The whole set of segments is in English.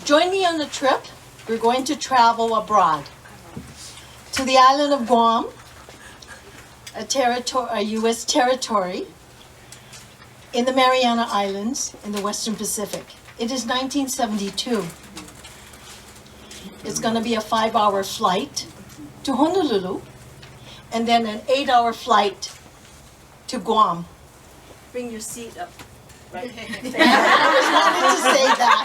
Join me on the trip. We're going to travel abroad to the island of Guam, a U.S. territory in the Mariana Islands in the Western Pacific. It is 1972. It's going to be a 5-hour flight to Honolulu, and then an 8-hour flight to Guam. Bring your seat up. Right. I was wanting to say that.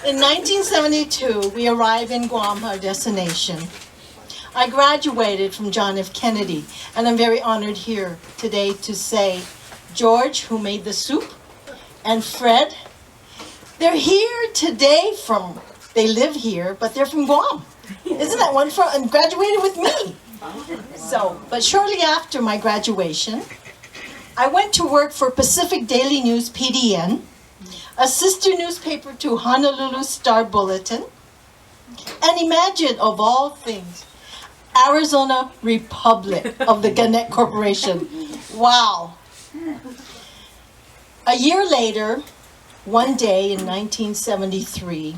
In 1972, we arrived in Guam, our destination. I graduated from John F. Kennedy, and I'm very honored here today to say George, who made the soup, and Fred, they're here today they live here, but they're from Guam. Isn't that wonderful? And graduated with me. But shortly after my graduation, I went to work for Pacific Daily News, PDN, a sister newspaper to Honolulu Star Bulletin, and imagine, of all things, Arizona Republic of the Gannett Corporation. Wow. A year later, one day in 1973,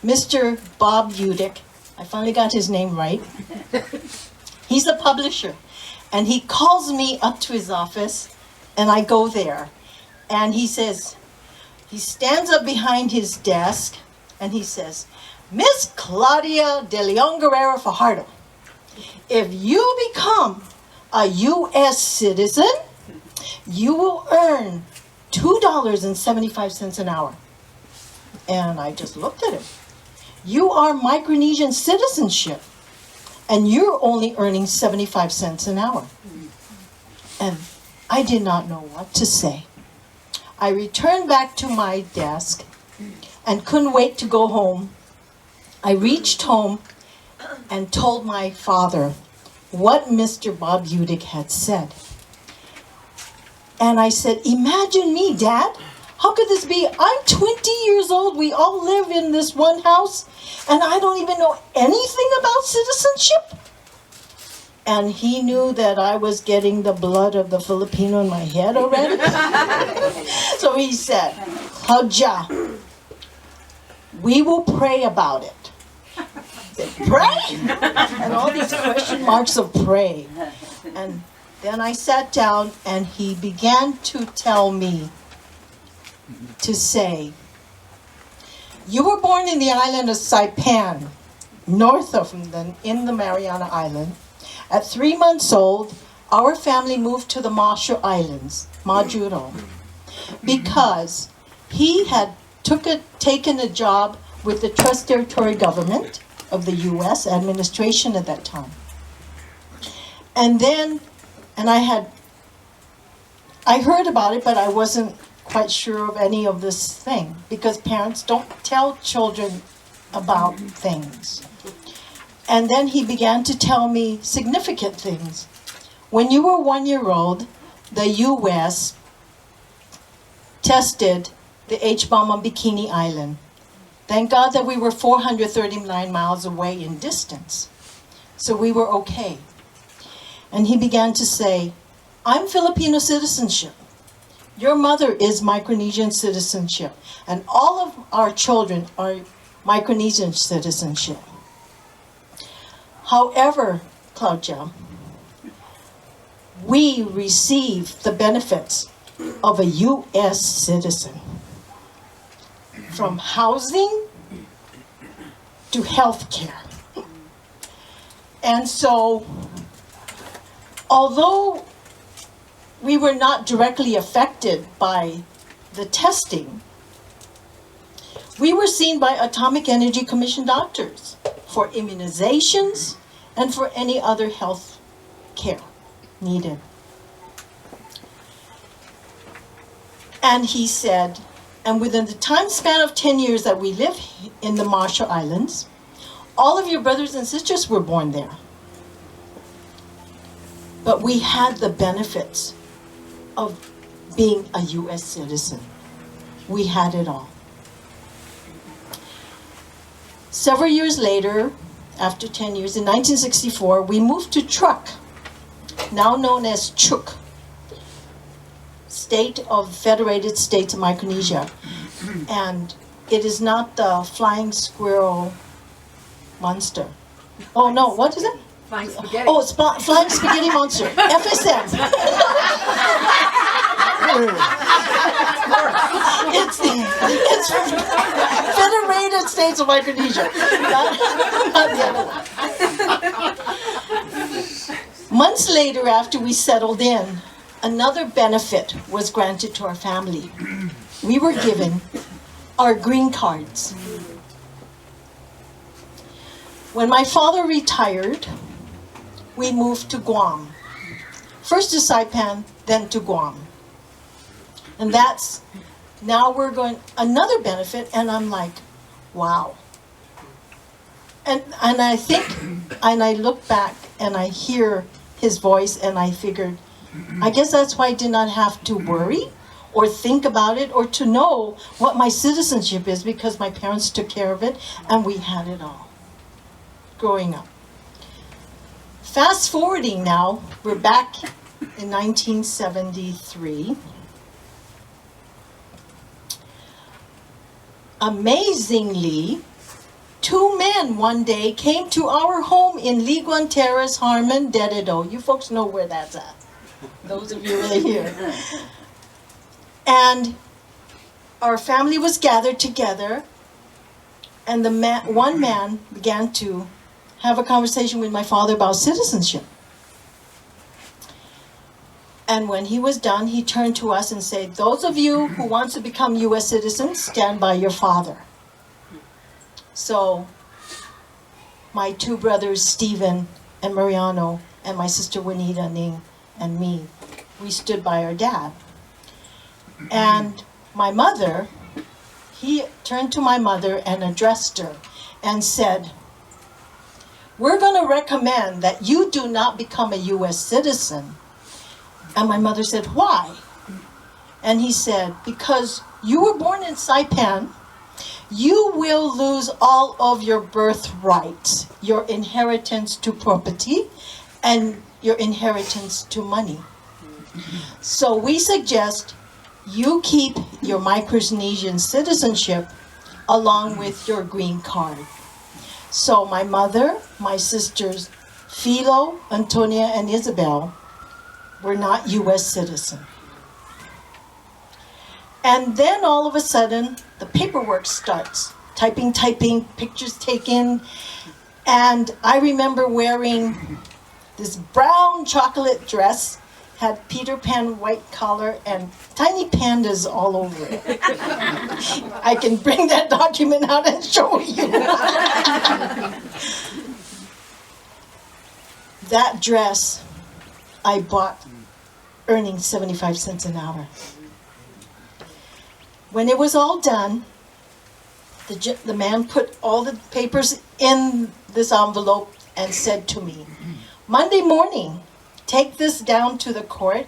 Mr. Bob Udick, I finally got his name right, he's a publisher, and he calls me up to his office, and I go there, and he stands up behind his desk, and he says, Miss Claudia de Leon Guerrero Fajardo, if you become a U.S. citizen, you will earn $2.75 an hour. And I just looked at him. You are Micronesian citizenship, and you're only earning 75 cents an hour. And I did not know what to say. I returned back to my desk and couldn't wait to go home. I reached home and told my father what Mr. Bob Udick had said. And I said, imagine me, Dad. How could this be? I'm 20 years old. We all live in this one house, and I don't even know anything about citizenship. And he knew that I was getting the blood of the Filipino in my head already. So he said, Claudia, we will pray about it. I said, pray? And all these question marks of pray. And then I sat down, and he began to tell me to say, you were born in the island of Saipan, north of in the Mariana Island. At 3 months old, our family moved to the Marshall Islands, Majuro, because he had taken a job with the Trust Territory government of the U.S. administration at that time. And I heard about it, but I wasn't quite sure of any of this thing, because parents don't tell children about things. And then he began to tell me significant things. When you were 1 year old, the U.S. tested the H-bomb on Bikini Island. Thank God that we were 439 miles away in distance, so we were okay. And he began to say, I'm Filipino citizenship. Your mother is Micronesian citizenship, and all of our children are Micronesian citizenship. However, Claudia, we receive the benefits of a U.S. citizen, from housing to health care. And so, although we were not directly affected by the testing, we were seen by Atomic Energy Commission doctors for immunizations and for any other health care needed. And he said, and within the time span of 10 years that we live in the Marshall Islands, all of your brothers and sisters were born there. But we had the benefits of being a U.S. citizen. We had it all. Several years later, after 10 years, in 1964, we moved to Truk, now known as Chuk, state of Federated States of Micronesia. And it is not the flying squirrel monster. Oh no, what is it? Flying spaghetti. Oh, it's flying spaghetti monster. FSM. it's Federated States of Micronesia. Not the other one. Months later, after we settled in, another benefit was granted to our family. We were given our green cards. When my father retired, we moved to Guam. First to Saipan, then to Guam. And that's, now we're going, another benefit, and I'm like, wow. And I think, and I look back and I hear his voice and I figured, I guess that's why I did not have to worry or think about it or to know what my citizenship is, because my parents took care of it and we had it all growing up. Fast forwarding now, we're back in 1973. Amazingly, two men one day came to our home in Liguan Terrace, Harmon, Dededo. You folks know where that's at. Those of you really here. And our family was gathered together, and one man began to have a conversation with my father about citizenship. And when he was done, he turned to us and said, those of you who want to become U.S. citizens, stand by your father. So my two brothers, Stephen and Mariano, and my sister Juanita, Ning, and me, we stood by our dad. And my mother, he turned to my mother and addressed her and said, we're going to recommend that you do not become a U.S. citizen. And my mother said, why? And he said, because you were born in Saipan, you will lose all of your birthrights, your inheritance to property, and your inheritance to money. So we suggest you keep your Micronesian citizenship along with your green card. So my mother, my sisters, Philo, Antonia, and Isabel were not U.S. citizens. And then all of a sudden, the paperwork starts. Typing, pictures taken. And I remember wearing this brown chocolate dress, had Peter Pan white collar and tiny pandas all over it. I can bring that document out and show you. That dress I bought earning 75 cents an hour. When it was all done, the man put all the papers in this envelope and said to me, Monday morning, take this down to the court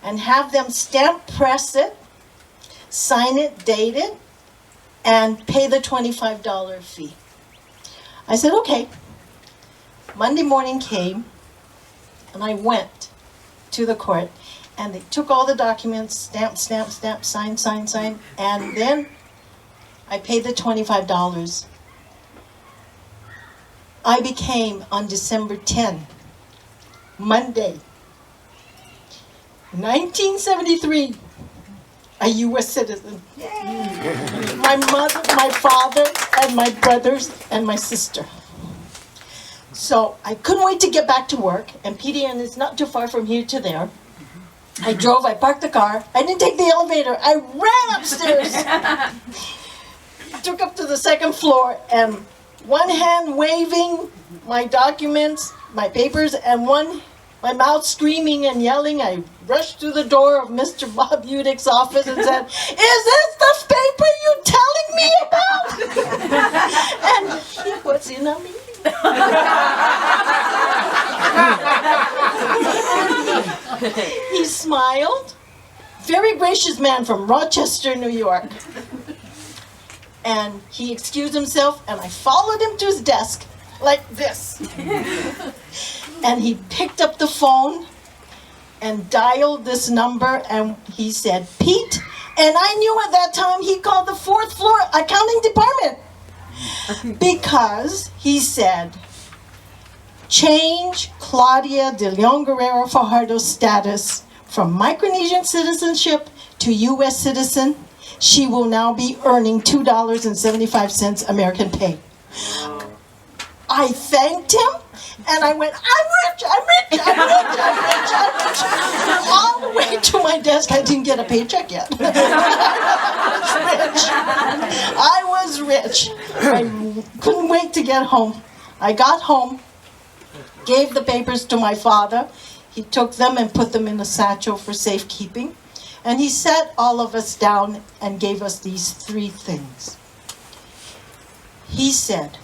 and have them stamp press it, sign it, date it, and pay the $25 fee. I said, okay. Monday morning came, and I went to the court, and they took all the documents, stamp, sign, and then I paid the $25. I became, on December 10, Monday, 1973, a U.S. citizen. Yay. My mother, my father, and my brothers, and my sister. So I couldn't wait to get back to work, and PDN is not too far from here to there. I drove, I parked the car, I didn't take the elevator, I ran upstairs. Took up to the second floor, and one hand waving my documents, my papers, and my mouth screaming and yelling, I rushed through the door of Mr. Bob Udick's office and said, is this the paper you're telling me about? And he was in on me. He smiled. Very gracious man from Rochester, New York. And he excused himself, and I followed him to his desk like this. And he picked up the phone, and dialed this number, and he said, Pete. And I knew at that time he called the 4th floor accounting department. Because he said, change Claudia de Leon Guerrero Fajardo's status from Micronesian citizenship to U.S. citizen. She will now be earning $2.75 American pay. I thanked him, and I went, I'm rich, I'm rich, I'm rich, I'm rich, I'm rich. All the way to my desk. I didn't get a paycheck yet. I was rich. I couldn't wait to get home. I got home, gave the papers to my father. He took them and put them in a satchel for safekeeping. And he sat all of us down and gave us these 3 things. He said,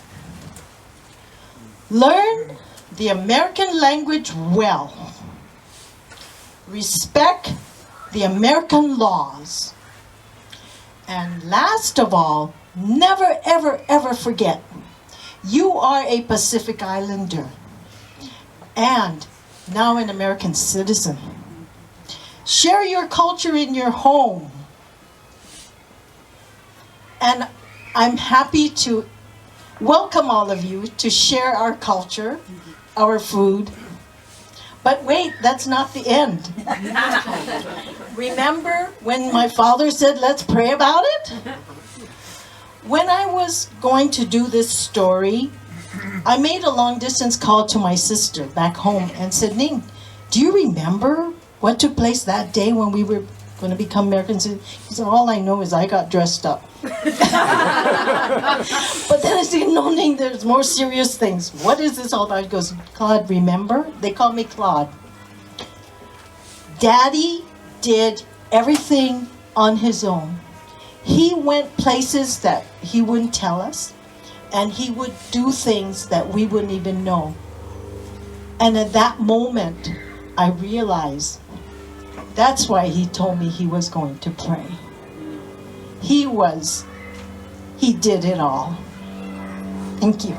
learn the American language well. Respect the American laws. And last of all, never, ever, ever forget, you are a Pacific Islander and now an American citizen. Share your culture in your home. And I'm happy to welcome all of you to share our culture, our food. But wait, that's not the end. Remember when my father said, let's pray about it? When I was going to do this story, I made a long distance call to my sister back home and said, Ning, do you remember what took place that day when we were going to become American citizens? He said, all I know is I got dressed up. But then I said, no, Ning, there's more serious things. What is this all about? He goes, Claude, remember? They call me Claude. Daddy did everything on his own. He went places that he wouldn't tell us, and he would do things that we wouldn't even know. And at that moment, I realized that's why he told me he was going to pray. He did it all. Thank you.